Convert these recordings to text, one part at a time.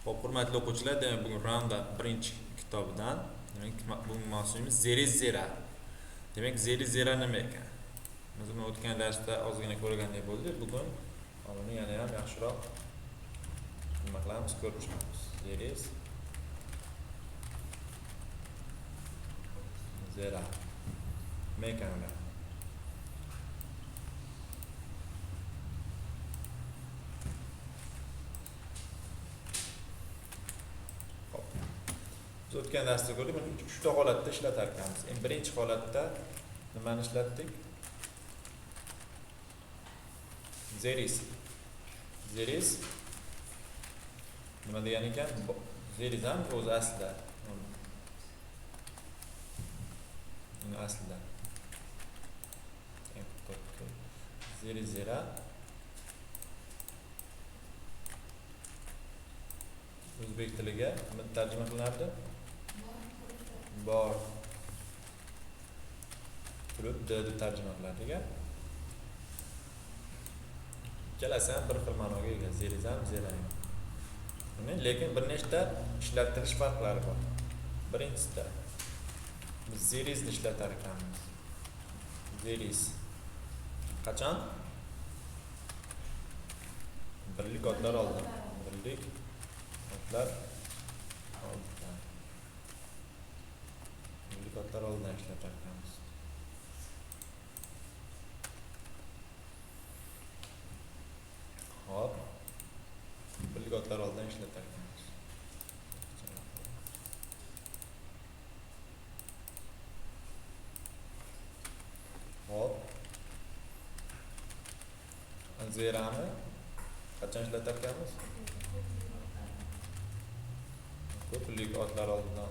Xo'p, hurmatli o'quvchilar, demak bugun Roundup birinchi kitobidan, demak bugun mavzuimiz Zeriz Zera. Demak, Zeriz Zera nima ekan? Biz uni o'tgan darsda ozgina ko'rgandek bo'ldik. Bugun uni yana ham yaxshiroq nima qilamiz, ko'rib chiqamiz. Zeriz Zera nima ekan ular? Biz o'tgan darsda ko'rdik, buni uchta holatda ishlatar ekanmiz. Birinchi holatda nimani ishlatdik? Zeriz nima degan ekan? Zeriz ham o'zi aslida. Aslida Zeriz Zera o'zbek tiliga nima tarjima qilinardi? Bor turibdi deb tarjima qilardik. Ikkalasi ham bir xil ma'noga ega, zeriz ham, zera ham. Lekin bir nechta ishlatish farqlari bor. Birinchisida biz zerizni ishlatar ekanmiz. Zeriz qachon? Birlik otlar oldin. Birlik otlar oldin. Birlik otlar oldin ishlatar ekanmiz. Hop. Birlik otlar oldin ishlatar ekanmiz. Hop. Zerani qachon ishlatar ekanmiz? Ko'plik otlar oldidan.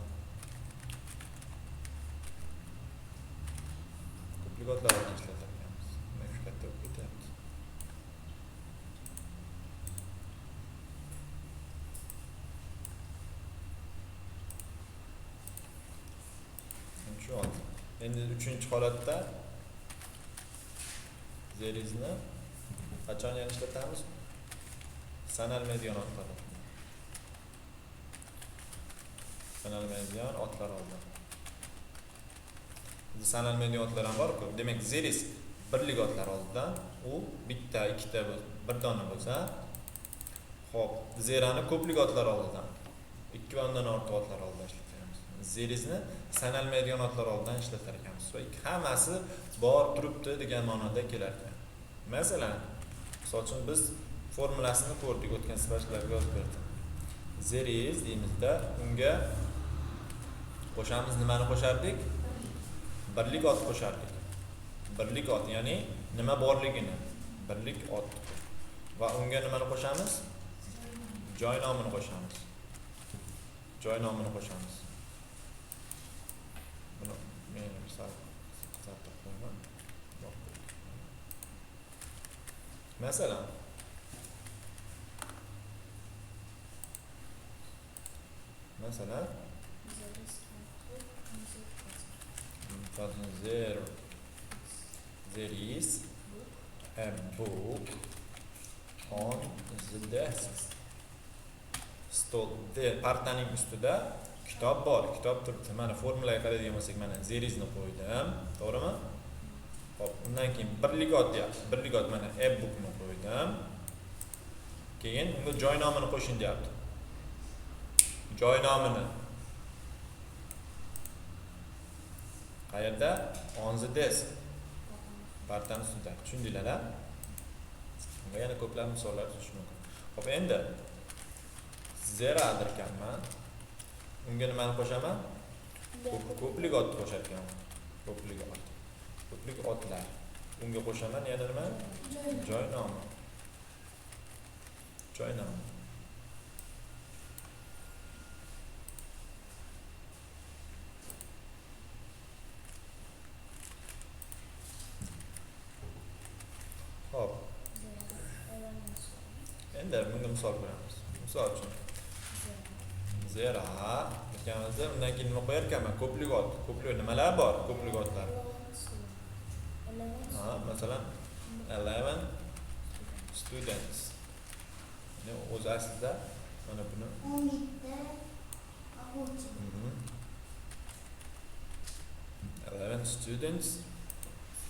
Ko'plik otlar oldidan ishlatar ekanmiz. Mana shu katta bo'lib ketyapti. Shu oldi. Endi uchinchi holatda zerizni qachon yana ishlatamiz? Sanal median otlar. Sanal median otlar oldi. Sanal median otlar ham bor-ku. Demak, zeriz birlik otlar oldidan, u bitta, ikkita, bir dona bo'lsa, xo'p, zerani ko'plik otlar oldidan, ikki va undan ortiq otlar oldidan ishlatamiz. Zerizni sanal median otlar oldidan ishlatar ekanmiz. Va hammasi bor turibdi degan ma'noda kelar ekan. Masalan, misol uchun biz formulasini ko'rdik, o'tgan sifatlarga yozib berdim. Zeriz deymizda, unga qo'shamiz, nimani qo'shardik? Birlik ot qo'shardik. Birlik ot, ya'ni nima borligini, birlik ot. Va unga nimani qo'shamiz? Joy nomini qo'shamiz. Joy nomini qo'shamiz. Buni men qisqartirib qo'yaman. Masalan, there is a book on the desk. Stol, partaning ustida kitob bor, kitob turibdi. Mana formulaga qaraydigan bo'lsak, mana zerizni qo'ydim, to'g'rimi? Hop, undan keyin birlik ot deyapti. Birlik ot, mana e-bookni qo'ydim. Keyin unga joy nomini qo'shin deyapti. Joy nomini qayerda? On the desk. Partani ustida. Tushundinglar-a? Bunga yana ko'plab misollar tuzish mumkin. Xo'p, endi zera ekanman. Unga nimani qo'shaman? Ko'plik ot qo'shar ekanman. Ko'plik ot. Ko'plik otlar. Unga qo'shaman yana nima? Joy nomi. Joy nomi. Hop. Endi bunga misol ko'ramiz. Misol uchun zera deganimizda undan keyin nima qo'yar ekanman? Ko'plik ot. Ko'plik nimalar bor? Ko'plik otlar. Masalan 11 students. O'zi aslida Mana buni. 17 o'quvchi. 11 students.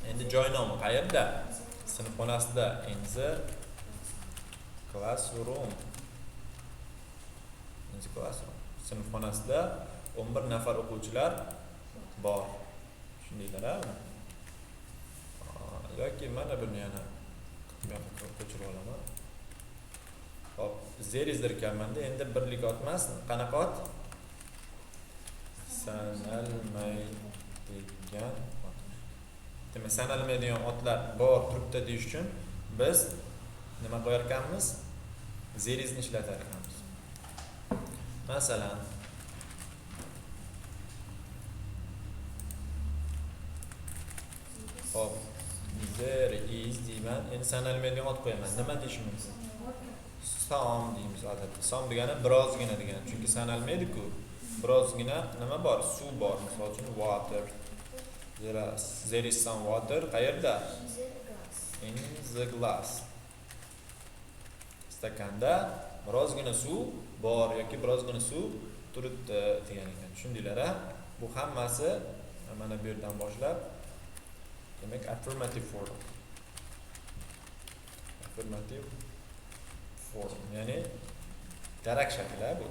Endi joy nomi qayerda? Sinfxonasida. In the classroom. In the classroom. Sinfxonasida 11 nafar o'quvchilar bor. Shundaylar. Yoki mana buni yana ko'chirib olaman. Hop, there is derkanmanda endi birlik ot emas, qanaqa ot? Sanalmaydigan ot. Demak, sanalmaydigan otlar bor turibdi deyish uchun biz nima qo'yar ekanmiz? There is ni ishlatar ekanmiz. Masalan, hop, there is deyman, endi sanalmaydigan ot qo'yaman. Nima deyish mumkin? Some deymiz odatda. Some degani birozgina degani. Chunki sanalmaydi-ku. Birozgina nima bor? Suv bor. Misol uchun water. There is some water. Qayerda? In the glass. Stakanda birozgina suv bor yoki birozgina suv turibdi degan ekan. Tushundinglar-a? Bu hammasi mana bu yerdan boshlab demak affirmative form. Affirmative form, ya'ni darak shakli bu.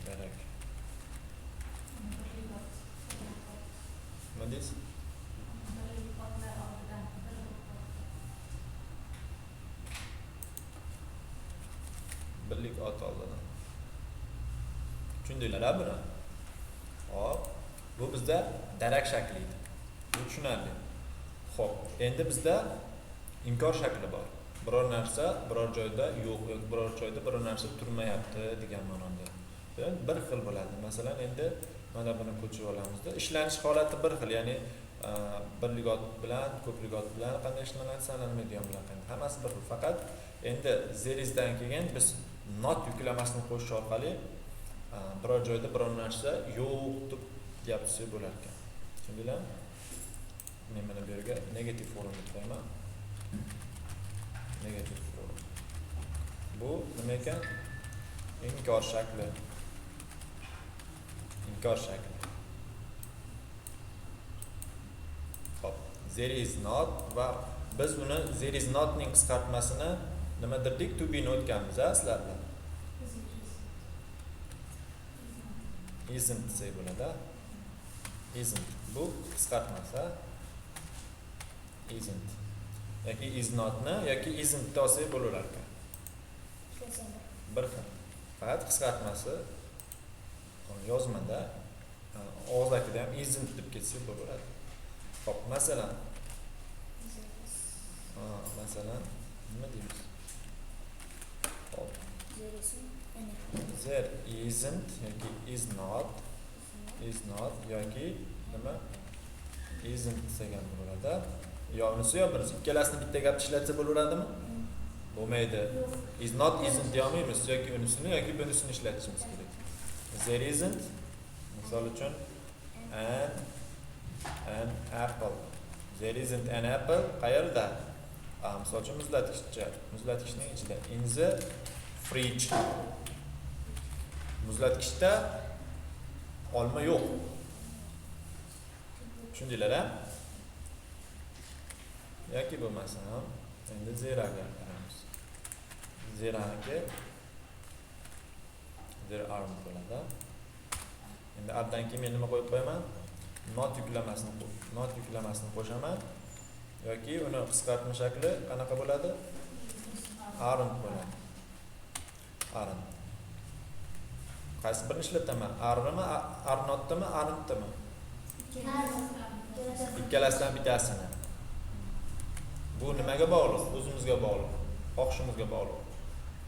Darak. Nima deysiz? Birlik ot oldidan. Tushundinglar-a buni? Hop, bu bizda darak shakli edi. Bu tushunarli. Xo'p, endi bizda inkor shakli bor. Biror narsa biror joyda yo'q yoki biror joyda biror narsa turmayapti degan ma'noda. Bir xil bo'ladi. Masalan, endi mana buni ko'chirib olamizda. Ishlanish holati bir xil, ya'ni birlik ot bilan, ko'plik ot bilan qanday ishlanadi, sanalmaydigan bilan qanday. Hammasi bir xil. Faqat endi there isdan keyin biz not yuklamasini qo'shish orqali biror joyda biror narsa yo'q deb deyapsiz bo'lar ekan. Tushundinglar? Men mana bu yerga negative form deb qo'yaman. Negative form. Bu nima ekan? Inkor shakli. Inkor shakli. Hop, there is not va biz uni there is not ning qisqartmasini nima derdik? To be ni o'tganmiz, sizlar bilan. Isn't desa bo'ladi. Isn't. Bu qisqartmasi. Isn't. Yoki is notni yoki isn't to'si bo'lar ekan. Bir xil. Faqat qisqartmasi yozmada og'zakida ham isn't deb ketsa bo'laveradi. Hop, masalan. Masalan, nima deymiz? Hop. There isn't yoki is not yoki nima? Isn't degan bo'ladi. Yo unisi yo birisi. Ikkalasini bitta gapda ishlatsa bo'laveradimi? Bo'lmaydi. Is not isn't deyolmaymiz yoki unisini yoki bunisini ishlatishimiz kerak. There isn't, misol uchun an apple. There isn't an apple. Qayerda? Misol uchun muzlatgichning ichida. In the fridge. Muzlatgichda olma yo'q. Tushundinglar-a? Yoki bo'lmasa ham endi zeraga qaraymiz. Zeraga there aren't bo'ladi. Endi ardan keyin men nima qo'yib qo'yaman? Not yuklamasini qo'shaman yoki uni qisqartma shakli qanaqa bo'ladi? Aren't bo'ladi. Aren't. Qaysi birini ishlataman? Aren'mi, arnotmi, aren'tmi? Ikkalasidan bittasini. Bu nimaga bog'liq? O'zimizga bog'liq. Xohishimizga bog'liq.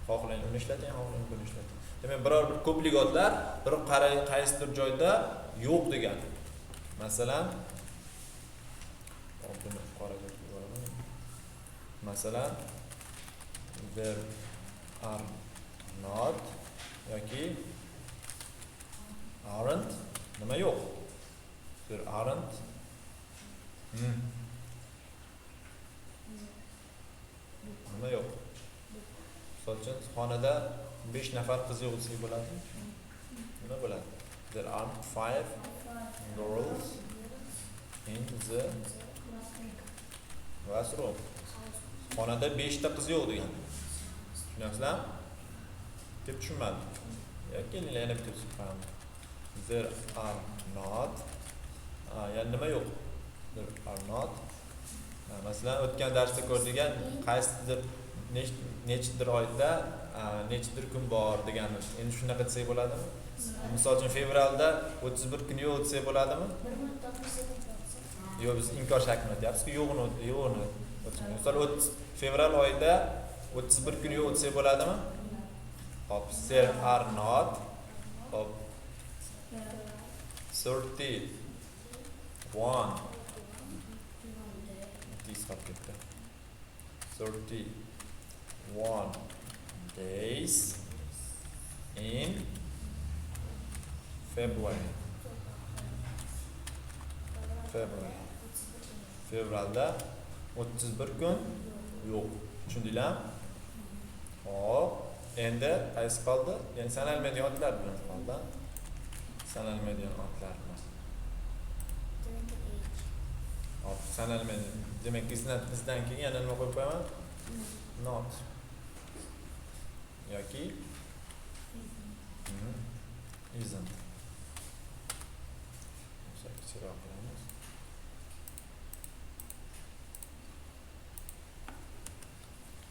Xohlang uni ishlating, xohlang buni ishlating. Demak, biror bir ko'plik otlar bir qaysidir joyda yo'q degan. Masalan, buni qoraga qo'yaman. Masalan, there are not yoki aren't nima yo'q? There aren't nima yo'q? Misol uchun xonada 5 nafar qiz yo'q desak bo'ladi. Nima bo'ladi? There are 5 girls in the classroom. Xonada 5 ta qiz yo'q degan. Tushunyapsizlarmi? Deb tushunmadim. Kelinglar yana bitta tushunmadim. There are not. Yani nima yo'q? There are not. Masalan, o'tgan darsda ko'rdik-a, qaysidir nechidir oyda nechidir kun bor deganmiz. Endi shunaqa desak bo'ladimi? Misol uchun fevralda 31 kun yo'q desak bo'ladimi? Yo'q, biz inkor shaklida aytyapmiz-ku, yo'qni. Misol fevral oyida 31 kun yo'q desak bo'ladimi? Hop, there are not. Hop. 31 days in February. Fevralda 31 kun yo'q. Tushundinglarmi? Hop, endi qaysi qoldi? Ya'ni sanalmaydigan otlar bilan qoldi. Sanalmaydigan otlar bilan. Hop, sanalmaydigan. Demak, izdan keyin yana nima qo'yib qo'yaman? Not. Yoki isn't.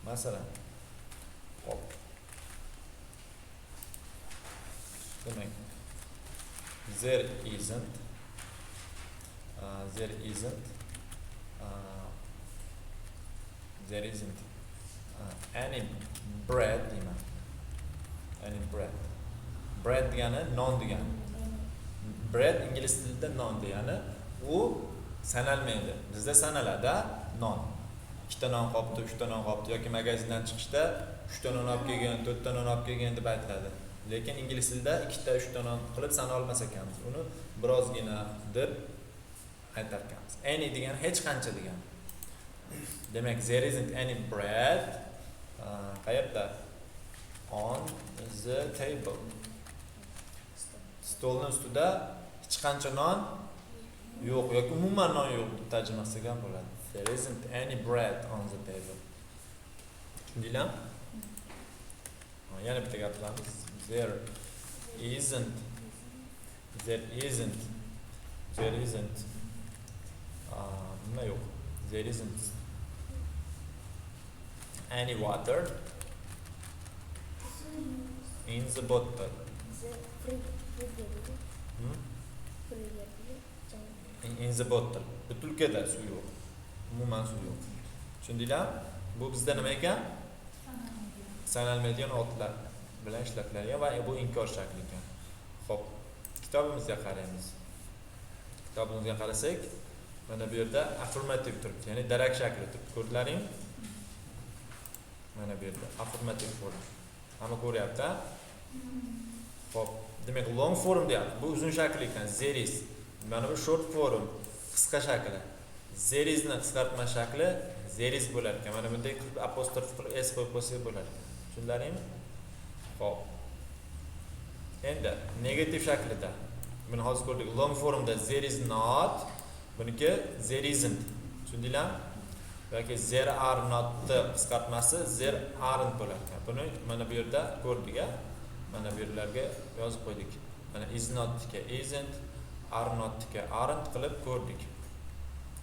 Masalan, hop. Demak, there isn't any bread deyman. Any bread. Bread degani non degani. Bread ingliz tilida non degani, u sanalmaydi. Bizda sanaladi non. 2 ta non qopti, 3 ta non qopti yoki magazindan chiqishda 3 ta non olib kelgan, 4 ta non olib kelgan deb aytiladi. Lekin ingliz tilida 2 ta 3 ta non qilib sana olmas ekanmiz. Uni birozgina deb aytar ekanmiz. Any degani hech qancha degani. Demak, there isn't any bread. Qayerda? On the table. Stolning ustida hech qancha non yo'q yoki umuman non yo'q deb tarjima qilsak ham bo'ladi. There isn't any bread on the table. Tushundinglarmi? Yana bitta gapiramiz. There isn't nima yo'q? There isn't any water in the bottle. In the bottle. Butilkada suv yo'q. Umuman suv yo'q. Tushundinglarmi? Bu bizda nima ekan? Sanalmaydigan otlar bilan ishlatiladigan va bu inkor shakli ekan. Xo'p, kitobimizga qaraymiz. Kitobimizga qarasak, mana bu yerda affirmativ turibdi, ya'ni darak shakli turibdi. Ko'rdinglarmi? Mana bu yerda affirmativ form. Hamma ko'ryapti-a? Xo'p, demak long form deyapti. Bu uzun shakl ekan, there is. Mana bu short form, qisqa shakli. There is ni qisqartma shakli there is bo'lar ekan. Mana bunday qilib apostrof qilib s qo'yib qo'ysak bo'lar ekan. Tushundinglarmi? Xo'p. Endi negativ shaklida. Buni hozir ko'rdik. Long formda there is not, buniki there isn't. Tushundinglarmi? Yoki there are not qisqartmasi there aren't bo'lar ekan. Buni mana bu yerda ko'rdik-a. Mana bu yerlarga yozib qo'ydik. Mana is not ga isn't, are not ga aren't qilib ko'rdik.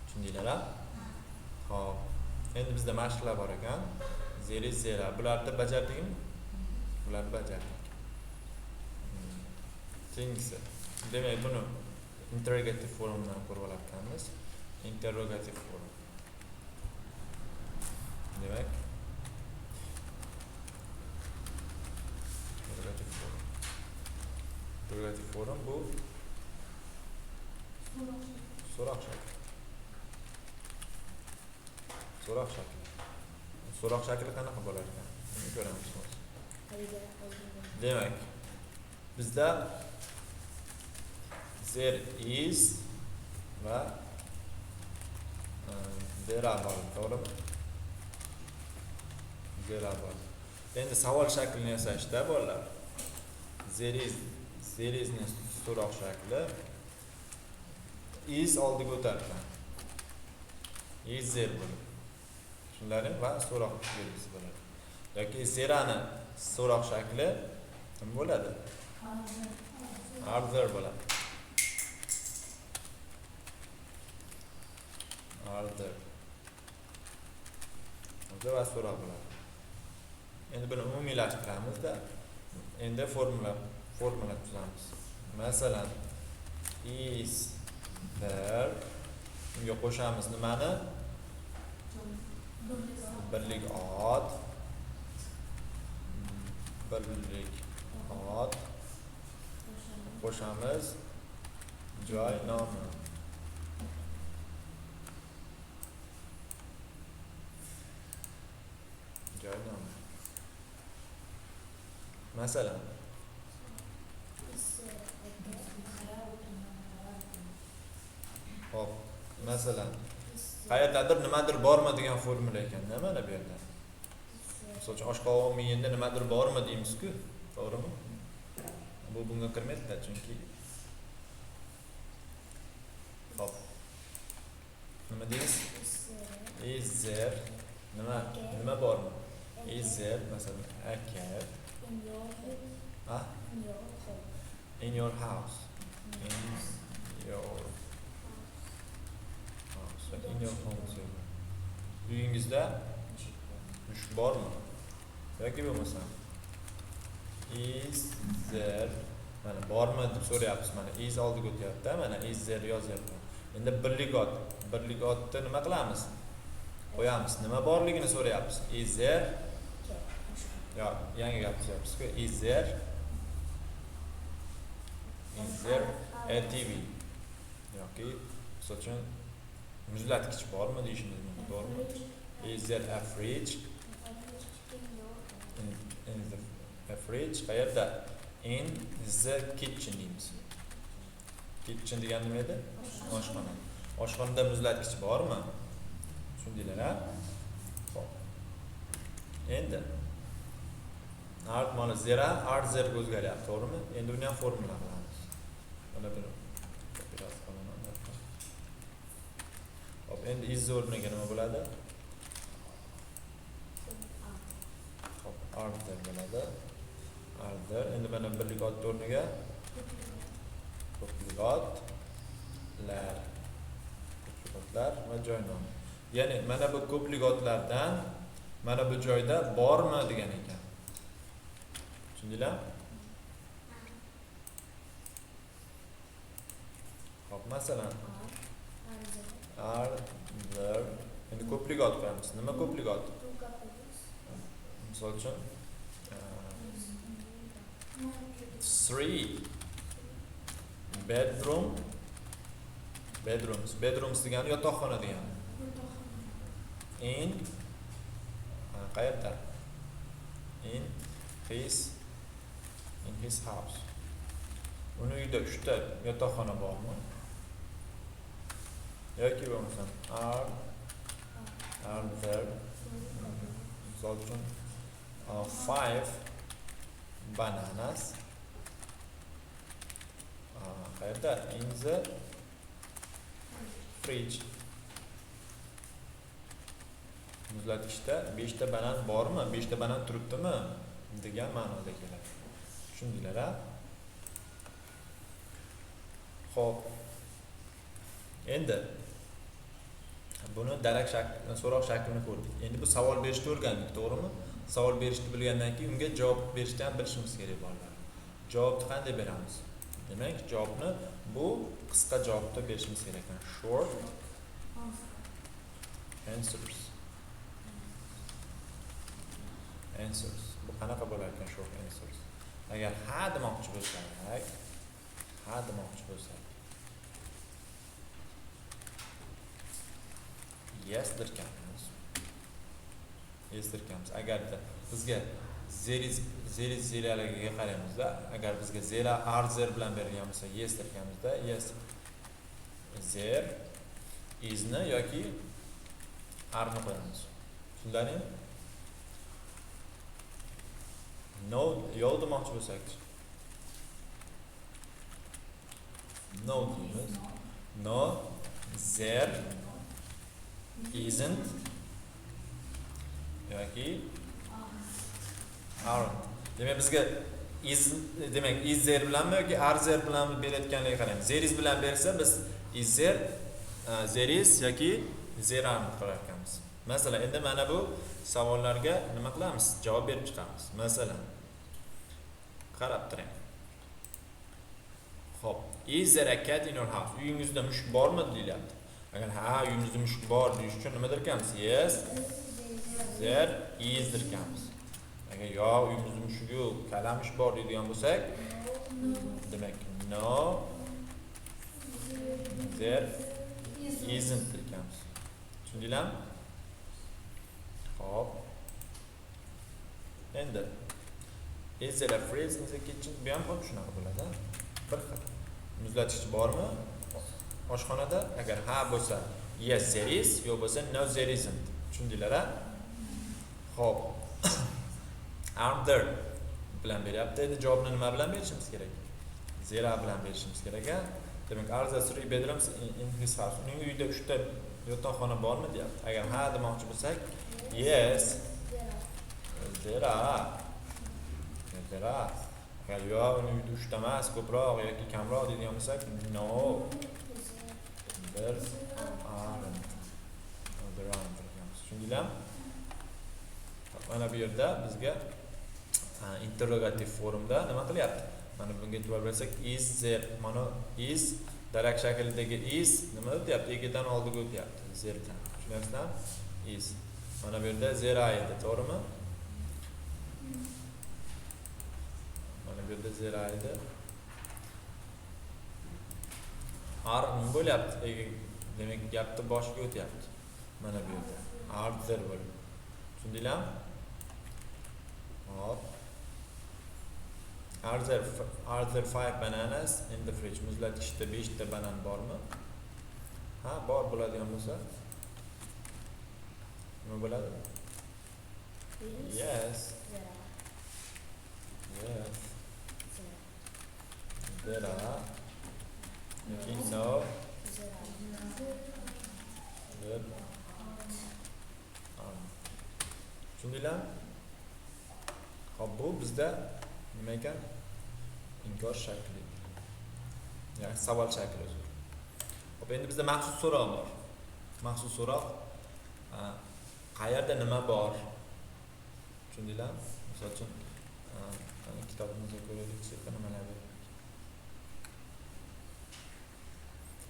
Tushundinglar-a? Xo'p. Endi bizda mashqlar bor ekan. There is there. Bularni bajardingmi? Bularni bajardik. Keyingisi. Demak, buni interrogative formdan ko'rib olayotganmiz. Interrogative form. Demak, interrogative form bu so'roq shakli. So'roq shakli qanaqa bo'lar ekan? Buni ko'ramiz hozir. Demak, bizda there is va there are bor, to'g'rimi? There are bor. Endi savol shaklini yasashda bolalar. Zerizning so'roq shakli is oldiga o'tarkan. Is zer bo'ladi. Shunday va so'roq belgisi bo'ladi. Yoki zerani so'roq shakli nima bo'ladi? Are bo'ladi. Are there. Va so'roq bo'ladi. Endi buni umumiylashtiramizda. Endi formula tuzamiz. Masalan, is there unga qo'shamiz nimani? Birlik ot. Qo'shamiz joy nomi. Masalan, hop, masalan, qayerdadir nimadir bormi degan formula ekanda mana bu yerda. Masalan, oshqovoq miyinda nimadir bormi deymiz-ku, to'g'rimi? Bu bunga kirmaydi chunki hop. Nima deymiz? Is there nima bormi? Is there masalan a cat in your house? In your home. Uyingizda mushuk bormi? Yoki bo'lmasa is there mana bormi deb so'rayapmiz. Mana is oldiga o'tyapti, mana is there yozyapti. Endi birlik otni nima qilamiz? Qo'yamiz. Nima borligini so'rayapmiz. Is there yangi gap qilyapmiz-ku. Is there a TV? Yoki masalan muzlatkich bormi deyishimiz mumkin, to'g'rimi? Is there a fridge? In the fridge qayerda? In the kitchen deymiz. Kitchen degan nima edi? Oshxona. Oshxonada muzlatkich bormi? Tushundinglar-a? Xo'p. Endi mana zera are there o'zgaryapti, to'g'rimi? Endi uni ham formula qilamiz. Mana buni biraz qolaman. Hop, endi is o'rniga nima bo'ladi? Hop, are there bo'ladi. Are there. Endi mana birlik ot o'rniga ko'plik otlar va joy nomi. Ya'ni mana bu ko'plik otlardan mana bu joyda bormi degan ekan. Tushundinglar? Hop, masalan are there. Endi ko'plik ot qo'yamiz. Nima ko'plik ot? Misol uchun 3 bedrooms degani yotoqxona degani. In qayerda? In his house. Uni uyda 3 ta yotoqxona bormi? Yoki bo'lmasa are there misol uchun 5 bananas qayerda? In the fridge. Muzlatkichda 5 ta banan bormi? 5 ta banan turibdimi? Degan ma'noda keladi. Tushundinglar-a? Xo'p. Endi buni darak so'roq shaklini ko'rdik. Endi bu savol berishni o'rgandik, to'g'rimi? Savol berishni bilgandan keyin unga javob berishni ham bilishimiz kerak bolalar. Javobni qanday beramiz? Demak, javobni bu qisqa javobda berishimiz kerak. Short answers. Bu qanaqa bo'lar ekan short answers? Agar ha demoqchi bo'lsak, yes derkanmiz. Agarda bizga zeralarga qaraymizda, agar bizga zera are there bilan berilgan bo'lsa, yes derkanmizda, yes there isni yoki are ni qo'yamiz. Tushundingmi? No yo'q demoqchi bo'lsak-chi. No deymiz. No, there isn't yoki aren't. Demak bizga is demak is there bilanmi yoki are there bilanmi berayotganligiga qaraymiz. There is bilan bersa biz is there, there is yoki there aren't qilar ekanmiz. Masalan, endi mana bu savollarga nima qilamiz? Javob berib chiqamiz. Masalan, qarab turing. Xo'p, is there a cat in your house? Uyingizda mushuk bormi deyilyapti. Agar ha, uyimizda mushuk bor deyish uchun nima derkanmiz? Yes, there is derkanmiz. Agar yo'q, uyimizda mushuk yo'q, kalamush bor deydigan bo'lsak, demak no, there isn't derkanmiz. Tushundinglarmi? Xo'p. Endi is there a freezer in the kitchen? Bu ham xuddi shunaqa bo'ladi. Bir xil. Muzlatgich bormi? Oshxonada agar ha bo'lsa yes there is, yo'q bo'lsa no there isn't. Tushundinglar-a? Xo'p. Are there bilan beryapti. Endi javobni nima bilan berishimiz kerak? Zero bilan berishimiz kerak. Demak, are there 3 bedrooms in his house? Uning uyida 3 ta yotoqxona bormi deyapti. Agar ha demoqchi bo'lsak, yes there are. There are. Agar yo'q, uning uyida 3 ta emas, ko'proq yoki kamroq deydigan bo'lsak, no there aren't. There aren't. Tushundinglarmi? Mana bu yerda bizga interrogativ formda nima qilyapti? Mana bunga e'tibor bersak, is there, mana is darak shaklidagi is nima deyapti? Egidan oldiga o'tyapti. Zerdan. Tushunyapsizlar? Is. Mana bu yerda zero edi, to'g'rimi? Mana bu yerda zero edi. Are nima bo'lyapti? Demak, gapni boshiga o'tyapti. Mana bu yerda. Are there bo'ladi. Tushundinglarmi? Hop. Are there 5 bananas in the fridge? Muzlatgichda 5 ta banan bormi? Ha, bor bo'ladigan bo'lsa, nima bo'ladi? Yes. Yes. There are. Yoki no. There aren't. Tushundinglarmi? Hop, bu bizda nima ekan? Inkor shakli. Ya'ni savol shakli o'zi. Hop, endi bizda maxsus so'roq bor. Maxsus so'roq qayerda nima bor? Tushundinglarmi? Misol uchun kitobimizga ko'raylik, nimalar bor.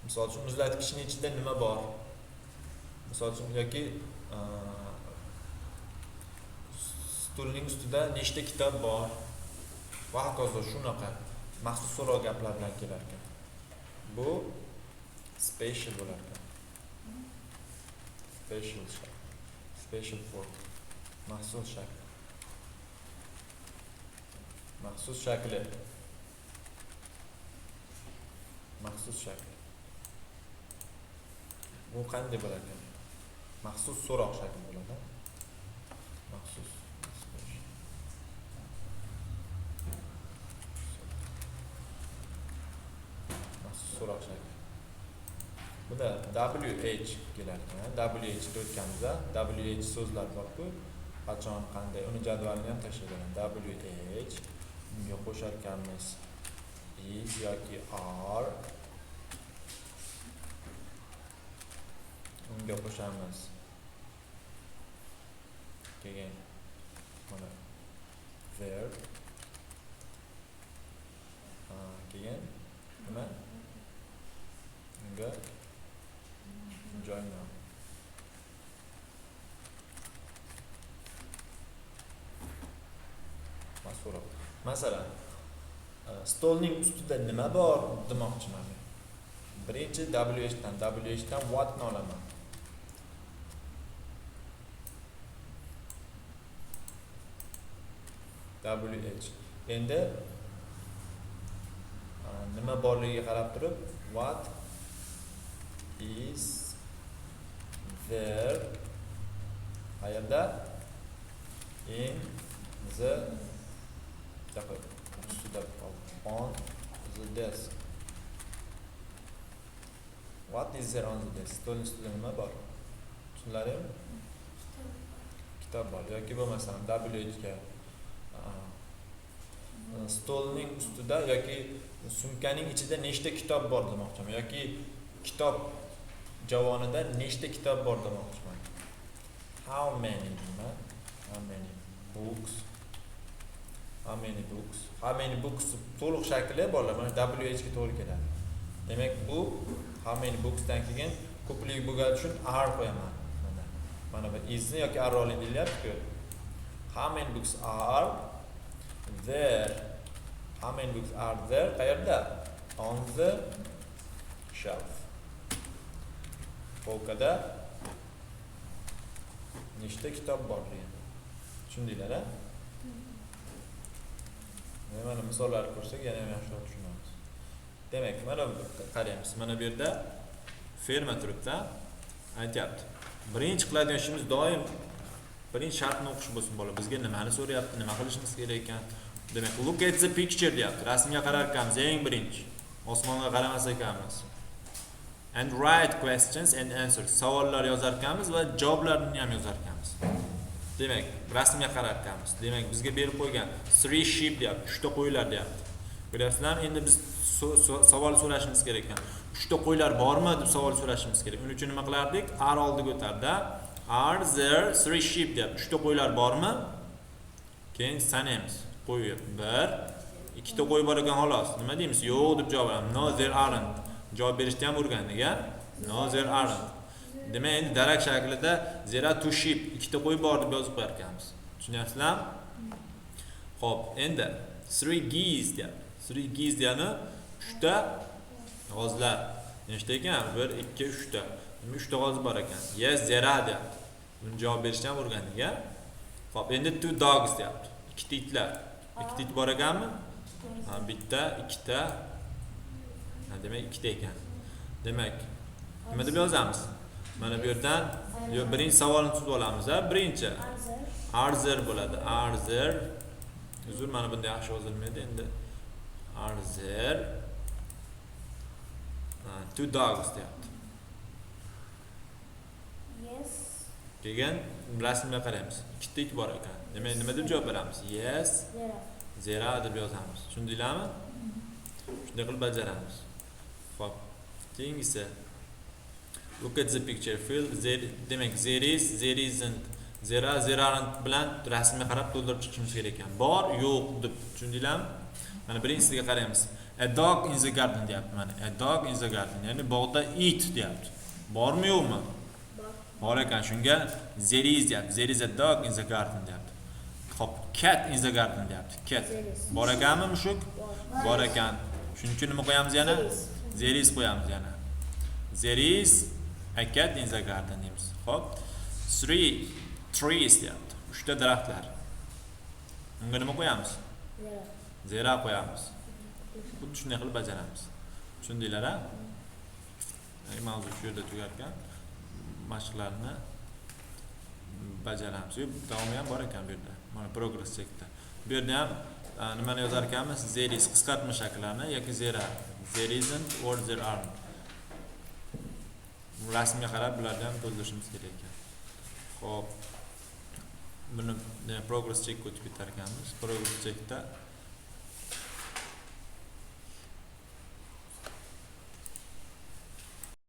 Misol uchun muzlatgichning ichida nima bor? Misol uchun yoki stulning ustida nechta kitob bor? Va hokazo shunaqa maxsus so'roq gaplar bilan kelar ekan. Bu special bo'lar ekan. Special form. Maxsus shakl. Maxsus shakli. Maxsus shakl. Bu qanday bo'lar ekan? Maxsus so'roq shakli bo'ladi. Maxsus so'roq shakli. Bunda WH kelar ekan. WH da o'tganimizda WH so'zlar bor-ku. Qachon, qanday, uni jadvalini ham tashlagan. WH unga qo'shar ekanmiz. Is yoki are. Unga qo'shamiz. Keyin mana verb. Keyin nima? Unga join now. So'roq. Masalan, stolning ustida nima bor demoqchiman. Birinchi WH dan what ni olaman. WH. Endi nima borligiga qarab turib, what is there qayerda in the bitta qo'yib ustida on the desk. What is there on the desk? Stolning ustida nima bor? Tushunlaringmi? Kitob bor yoki bo'lmasam WH ga stolning ustida yoki sumkaning ichida nechta kitob bor demoqchiman yoki kitob javonida nechta kitob bor demoqchiman. How many deyman? How many books? How many books? How many books to'liq shakli bolalar mana WH ga to'g'ri keladi. Demak bu how many books dan keyin ko'plik bo'lgani uchun are qo'yaman. Mana bu isni yoki are rolini deyapti-ku. How many books are there? How many books are there? Qayerda? On the shelf. Polkada nechta kitob bor degan. Tushundinglar-a? Mana misollarni ko'rsak yana ham yaxshiroq tushunamiz. Demak, mana qaraymiz. Mana bu yerda ferma turibdi. Aytyapti. Birinchi qiladigan ishimiz doim birinchi shartni o'qish bo'lsin bola. Bizga nimani so'rayapti, nima qilishimiz kerak ekan? Demak, look at the picture deyapti. Rasmga qarar ekanmiz eng birinchi. Osmonga qaramas ekanmiz. And write questions and answers. Savollar yozar ekanmiz va javoblarni ham yozar ekanmiz. Demak, rasmga qarar ekanmiz. Demak, bizga berib qo'ygan 3 sheep deyapti. 3 ta qo'ylar deyapti. Ko'ryapsizlarmi? Endi biz savol so'rashimiz kerak ekan. 3 ta qo'ylar bormi deb savol so'rashimiz kerak. Uning uchun nima qilardik? Are oldiga o'tardi. Are there 3 sheep deyapti. 3 ta qo'ylar bormi? Keyin sanaymiz. Qo'y 1, 2 ta qo'y bor ekan xolos. Nima deymiz? Yo'q deb javob beramiz. No, there aren't. Javob berishni ham o'rgandik, a? No, there aren't. Demak, endi darak shaklida there are 2 sheep, 2 ta qo'y bor deb yozib qo'yar ekanmiz. Tushunyapsizlarmi? Xo'p, endi 3 geese deyapti. 3 geese degani 3 ta g'ozlar. Nechta ekan? 1, 2, 3 ta. 3 ta g'oz bor ekan. Yes, there are deyapti. Buni javob berishni ham o'rgandik, a? Xo'p, endi 2 dogs deyapti. 2 ta itlar. 2 ta it bor ekanmi? Ha, bitta, 2 ta. Demak, 2 ta ekan. Demak, nima deb yozamiz? Mana bu yerdan birinchi savolni tutib olamiz, a? Birinchi are there bo'ladi. Are there. Uzr, mana bunda yaxshi yozilmaydi endi. Are there 2 dogs deyapti. Yes. Keyin rasmga qaraymiz. 2 ta it bor ekan. Demak, nima deb javob beramiz? Yes. There are deb yozamiz. Tushundinglarmi? Shunday qilib bajaramiz. Xo'p. Keyingisi look at the picture. Fill there. Demak, there is, there isn't, there are, there aren't bilan rasmga qarab to'ldirib chiqishimiz kerak ekan. Bor, yo'q deb tushundinglarmi? Mana birinchisiga qaraymiz. A dog in the garden deyapti. Mana a dog in the garden. Ya'ni bog'da it deyapti. Bormi, yo'qmi? Bor ekan. Shunga there is deyapti. There is a dog in the garden deyapti. Xo'p, cat in the garden deyapti. Cat. Bor ekanmi mushuk? Bor ekan. Shuning uchun nima qo'yamiz yana? There is qo'yamiz yana. There is a cat in the garden deymiz. Xo'p. 3 trees deyapti. 3 ta daraxtlar. Unga nima qo'yamiz? Zera qo'yamiz. Xuddi shunday qilib bajaramiz. Tushundinglar-a? Mavzu shu yerda tugar ekan. Mashqlarni bajaramiz. Davomi ham bor ekan bu yerda. Mana progress checkda. Bu yerda ham nimani yozar ekanmiz? There is qisqartma shakllarni yoki there are. There isn't or there aren't. Rasmga qarab bularni ham to'ldirishimiz kerak ekan. Xo'p. Buni progress check o'tib ketar ekanmiz. Progress checkda